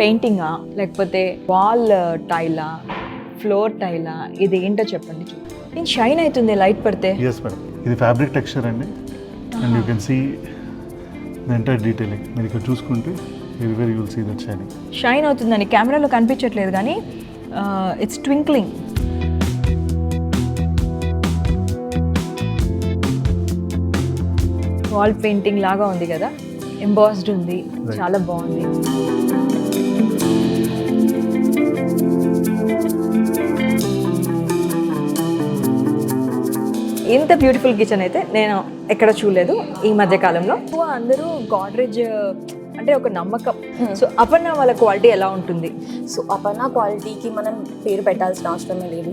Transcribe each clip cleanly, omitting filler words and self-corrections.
పెయింటింగా లేకపోతే wall టైలా, floor టైలా, ఇది ఏంటో చెప్పండి. నేను షైన్ అవుతుంది లైట్ పడితే. ఎస్ మేడం, ఇది ఫ్యాబ్రిక్ టెక్స్చర్ అండి. And you can see the entire detailing. మీరు ఇక్కడ చూసుకుంటే everywhere you will see that shining. Shine అవుతుందని కెమెరాలో కనిపించట్లేదు కానీ ఇట్స్ ట్వింక్లింగ్. వాల్ పెయింటింగ్ లాగా ఉంది కదా, ఎంబాస్డ్ ఉంది, చాలా బాగుంది. ఇంత బ్యూటిఫుల్ కిచెన్ అయితే నేను ఎక్కడ చూడలేదు ఈ మధ్య కాలంలో. అందరూ గాడ్రేజ్ అంటే ఒక నమ్మకం. సో అపర్ణ వాళ్ళ క్వాలిటీ ఎలా ఉంటుంది? సో అపర్ణ క్వాలిటీకి మనం పేరు పెట్టాల్సిన అవసరమే లేదు.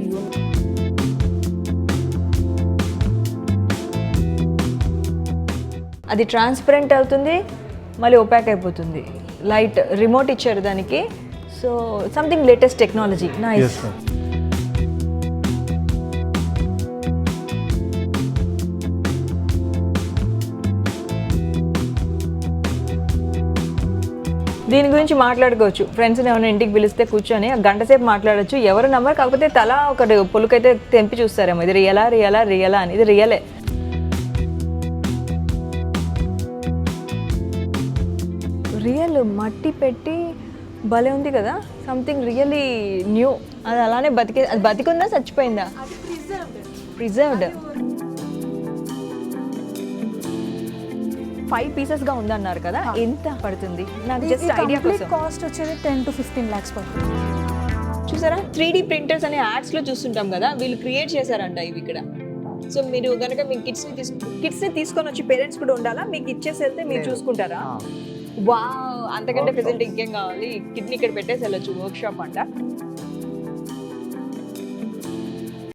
అది ట్రాన్స్పరెంట్ అవుతుంది, మళ్ళీ ఓపాక్ అయిపోతుంది. లైట్ రిమోట్ ఇచ్చారు దానికి. So something latest technology. Nice. దీని గురించి మాట్లాడుకోవచ్చు. ఫ్రెండ్స్ని ఏమైనా ఇంటికి పిలిస్తే కూర్చొని గంట సేపు మాట్లాడచ్చు. ఎవరు నమ్మరు, కాకపోతే తల ఒకటి పొలుకైతే తెంపి చూస్తారేమో ఇది రియలా రియలా రియలా అని. ఇది రియలే. రియల్ మట్టి పెట్టి భలే ఉంది కదా, సంథింగ్ రియలీ న్యూ. అది అలానే అది బతికుందా చచ్చిపోయిందా? ప్రిజర్వ్డ్. 5 పీసెస్గా ఉందన్నారు కదా, ఎంత పడుతుంది? నాకు జస్ట్ ఐడియా కోసం. కాస్ట్ వచ్చేది 10 to 15 lakhs పడుతుంది. చూసారా, 3D ప్రింటర్స్ అనే యాడ్స్లో చూస్తుంటాం కదా, వీళ్ళు క్రియేట్ చేశారంట ఇవి ఇక్కడ. సో మీరు కనుక మీ కిడ్స్ని తీసుకొని వచ్చి, పేరెంట్స్ కూడా ఉండాలా, మీకు ఇచ్చేసి వెళ్తే మీరు చూసుకుంటారా? వావ్, అంతకంటే ఫెసిలిటీ ఇంకేం కావాలి? కిడ్నీ ఇక్కడ పెట్టేసి వెళ్ళొచ్చు. వర్క్ షాప్ అంట.